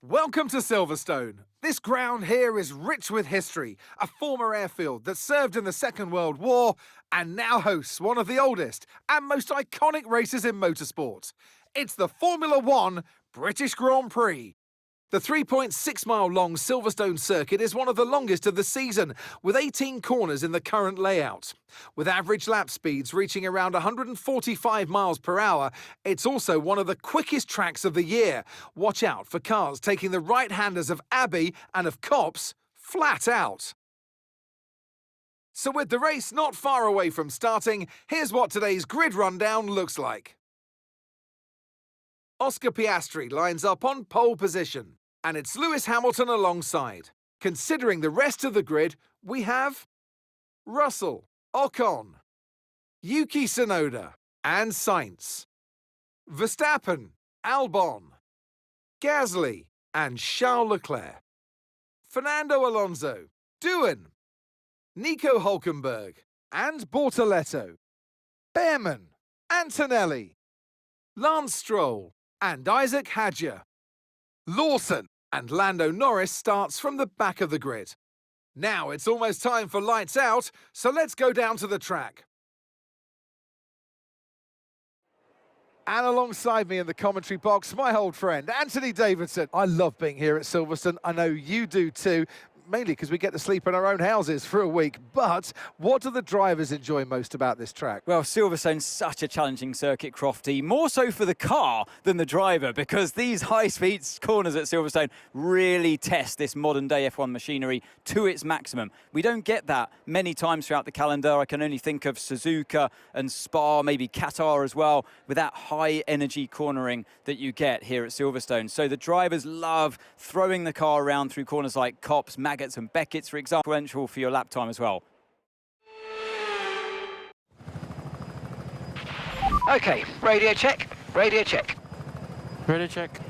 Welcome to Silverstone. This ground here is rich with history, a former airfield that served in the Second World War and now hosts one of the oldest and most iconic races in motorsport. It's the Formula One British Grand Prix. The 3.6-mile-long Silverstone circuit is one of the longest of the season, with 18 corners in the current layout. With average lap speeds reaching around 145 miles per hour, it's also one of the quickest tracks of the year. Watch out for cars taking the right-handers of Abbey and of Copse flat out. So with the race not far away from starting, here's what today's grid rundown looks like. Oscar Piastri lines up on pole position, and it's Lewis Hamilton alongside. Considering the rest of the grid, we have Russell, Ocon, Yuki Tsunoda, and Sainz, Verstappen, Albon, Gasly, and Charles Leclerc, Fernando Alonso, Doohan, Nico Hülkenberg, and Bortoletto, Behrman, Antonelli, Lance Stroll, and Isaac Hadjar. Lawson and Lando Norris starts from the back of the grid. Now it's almost time for lights out, so let's go down to the track. And alongside me in the commentary box, my old friend, Anthony Davidson. I love being here at Silverstone. I know you do too. Mainly because we get to sleep in our own houses for a week. But what do the drivers enjoy most about this track? Well, Silverstone's such a challenging circuit, Crofty, more so for the car than the driver, because these high-speed corners at Silverstone really test this modern-day F1 machinery to its maximum. We don't get that many times throughout the calendar. I can only think of Suzuka and Spa, maybe Qatar as well, with that high-energy cornering that you get here at Silverstone. So the drivers love throwing the car around through corners like Copse, Maggots and Beckett's, for example, influential for your lap time as well. Okay, radio check, radio check. Radio check.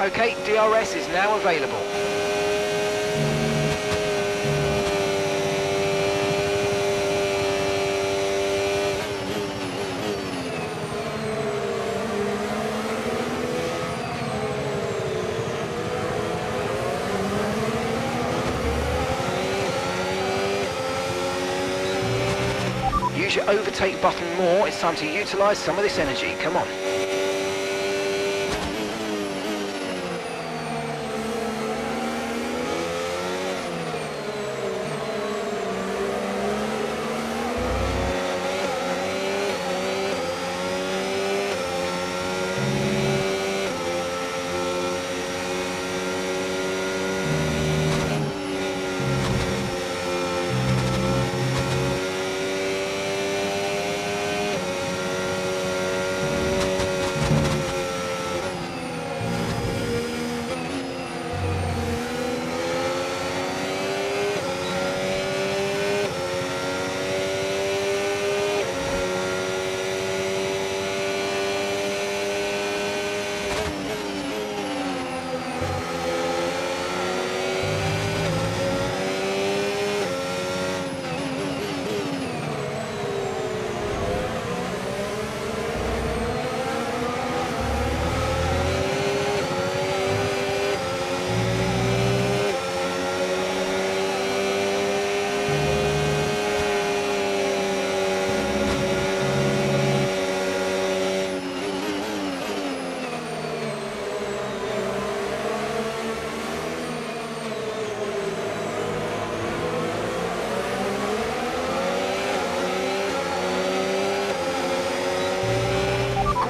Okay, DRS is now available. use your overtake button more. It's time to utilise some of this energy. Come on.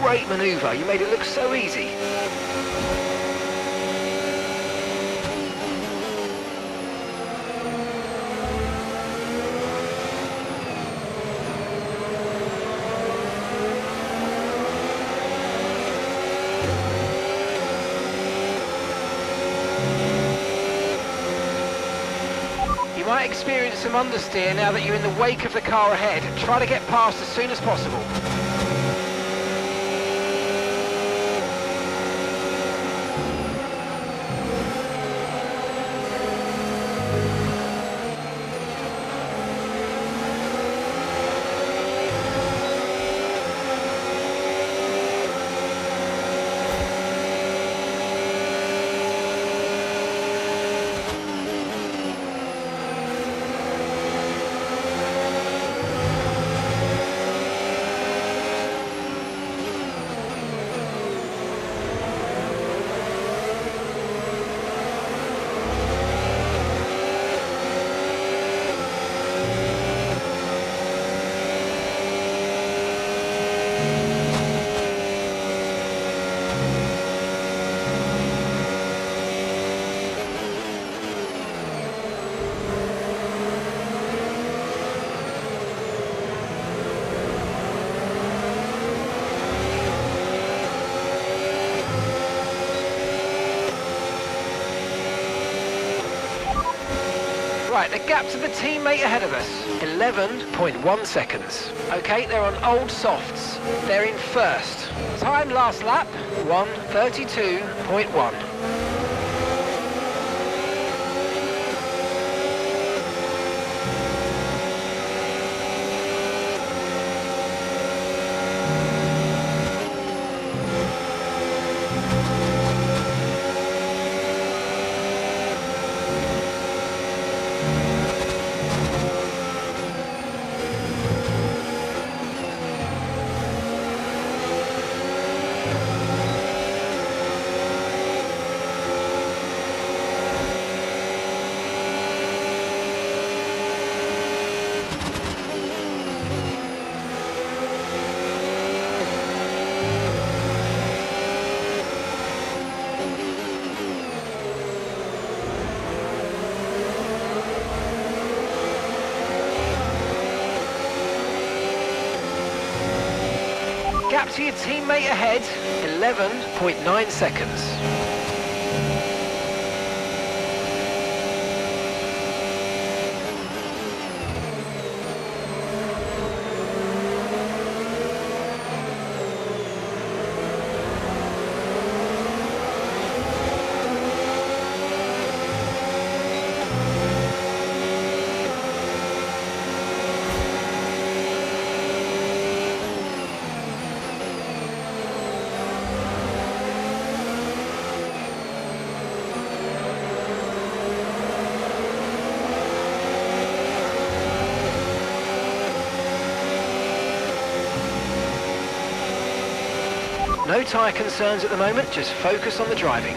Great manoeuvre, you made it look so easy. You might experience some understeer now that you're in the wake of the car ahead. Try to get past as soon as possible. Right, the gap to the teammate ahead of us, 11.1 seconds. Okay, they're on old softs. They're in first. Time last lap, 1:32.1. Gap to your teammate ahead, 11.9 seconds. No tyre concerns at the moment, just focus on the driving.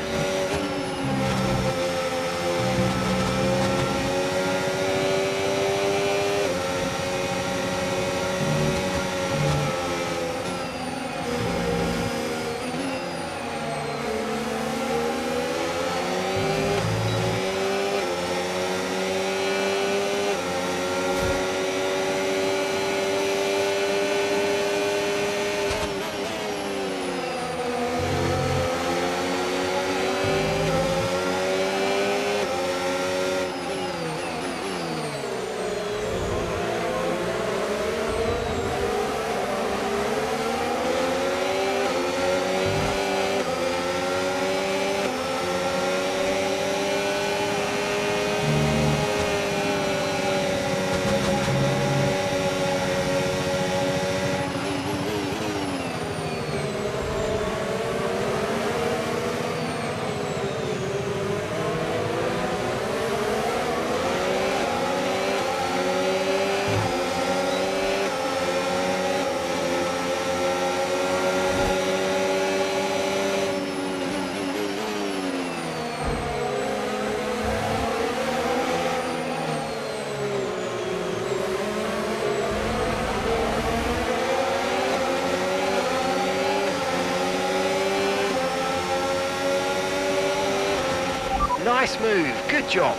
Nice move, good job.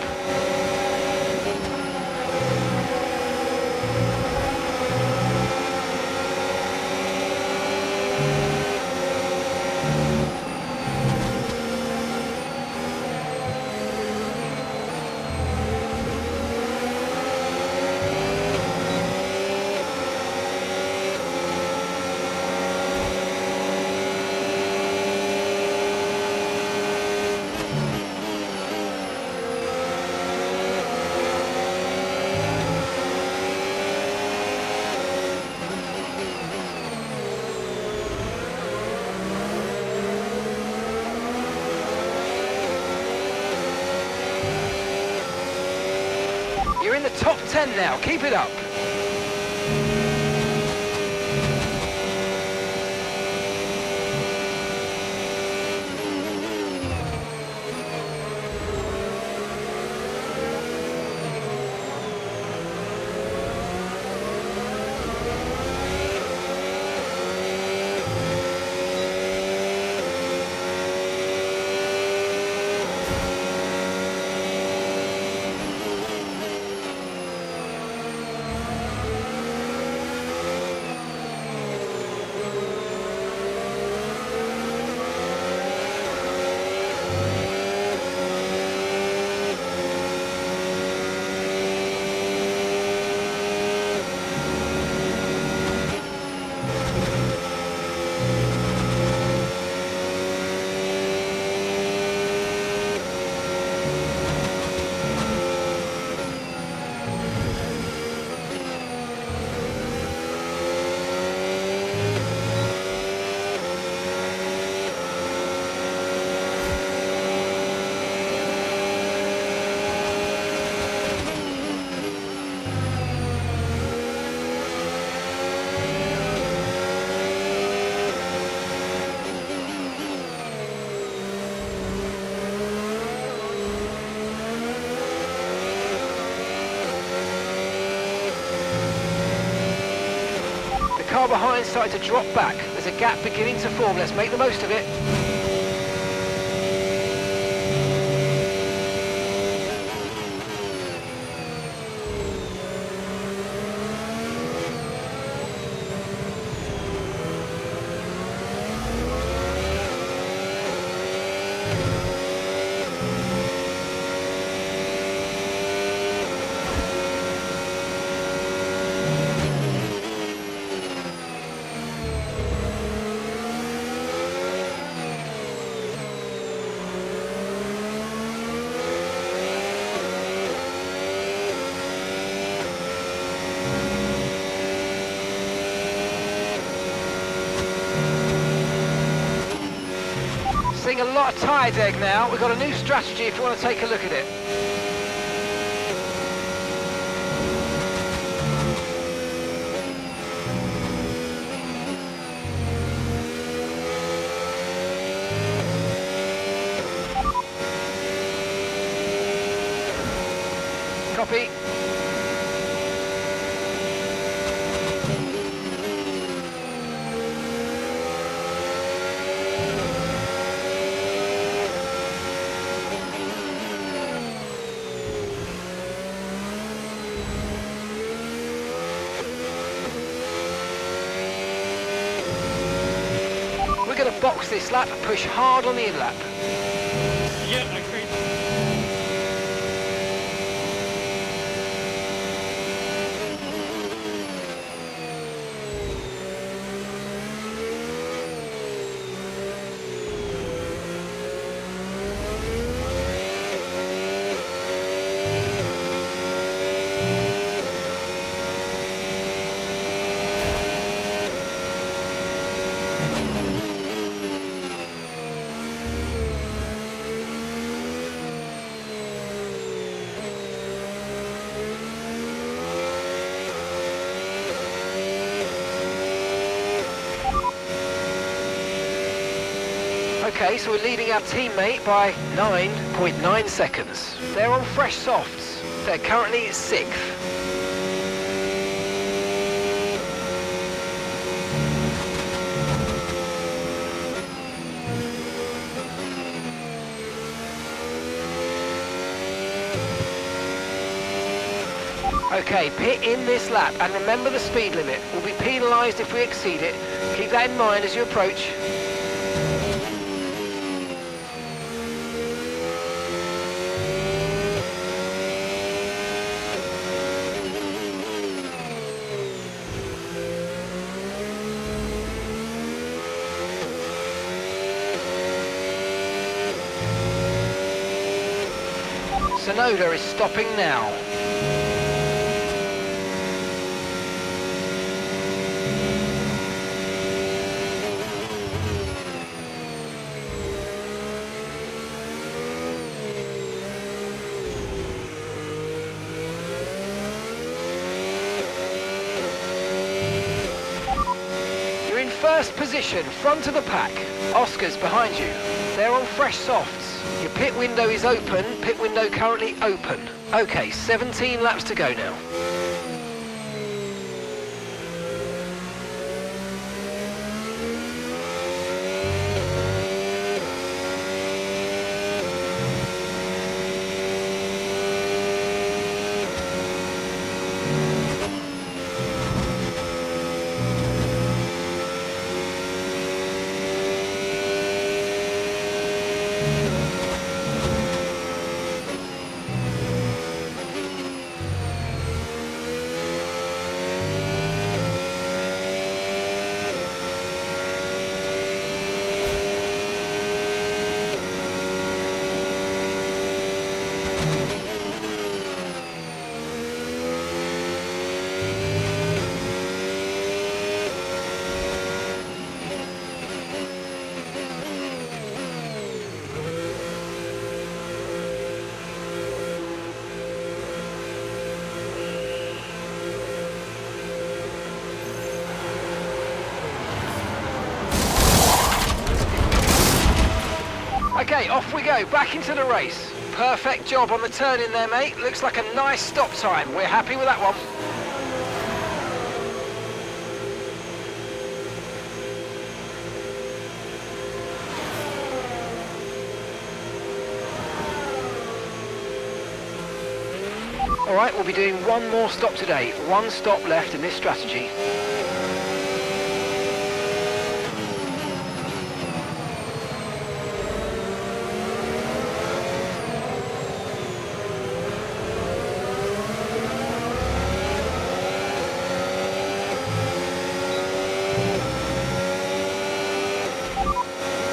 You're in the top 10 now, keep it up. The car behind started to drop back. There's a gap beginning to form. Let's make the most of it. Seeing a lot of tyre deg now. We've got a new strategy if you want to take a look at it. Copy. We're going to box this lap and push hard on the in-lap. Yeah, agreed. Okay, so we're leading our teammate by 9.9 seconds. They're on fresh softs. They're currently 6th. Okay, pit in this lap and remember the speed limit. We'll be penalised if we exceed it. Keep that in mind as you approach. Sonoda is stopping now. You're in first position, front of the pack. Oscar's behind you. They're on fresh softs. Your pit window is open, pit window currently open. Okay, 17 laps to go now. Okay, off we go, back into the race. Perfect job on the turn in there, mate. Looks like a nice stop time. We're happy with that one. All right, we'll be doing one more stop today. One stop left in this strategy.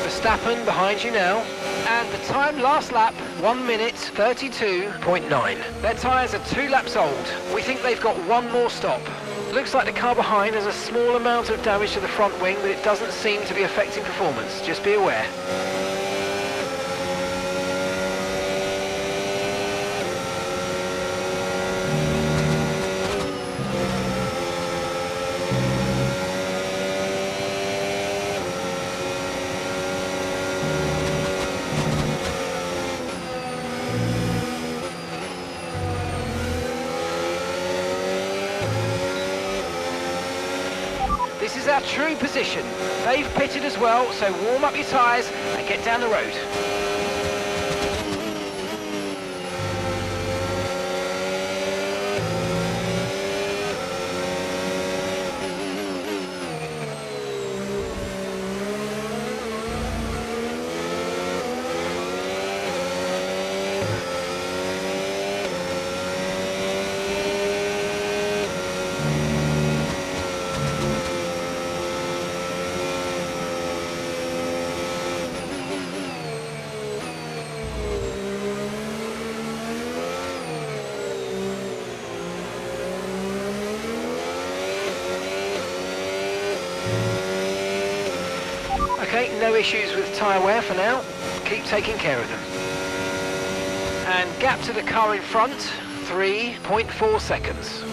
Verstappen behind you now. And the time last lap, 1 minute 32.9. Their tyres are 2 laps old. We think they've got one more stop. Looks like the car behind has a small amount of damage to the front wing, but it doesn't seem to be affecting performance. Just be aware. This is our true position. They've pitted as well, so warm up your tyres and get down the road. Okay, no issues with tyre wear for now. Keep taking care of them. And gap to the car in front, 3.4 seconds.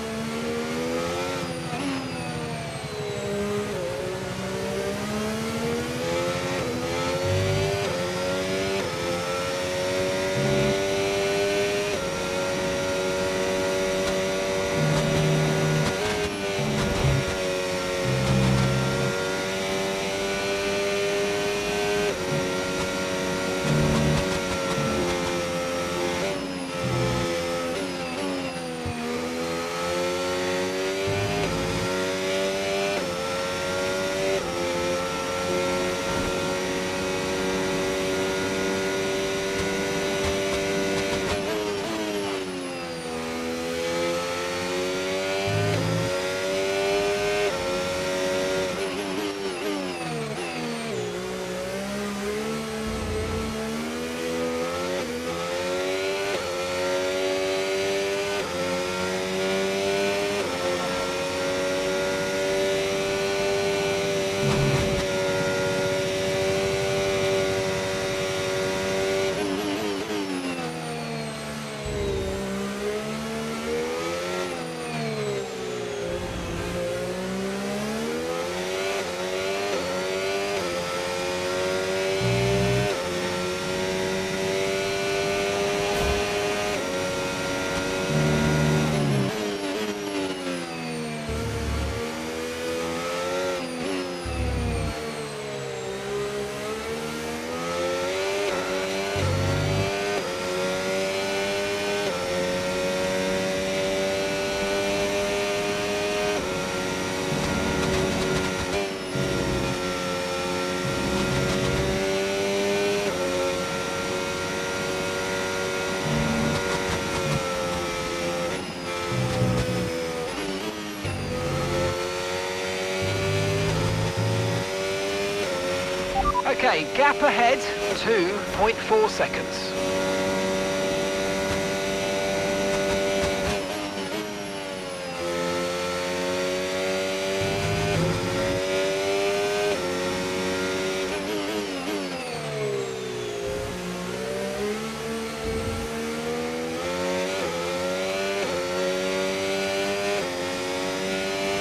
Okay, gap ahead, 2.4 seconds.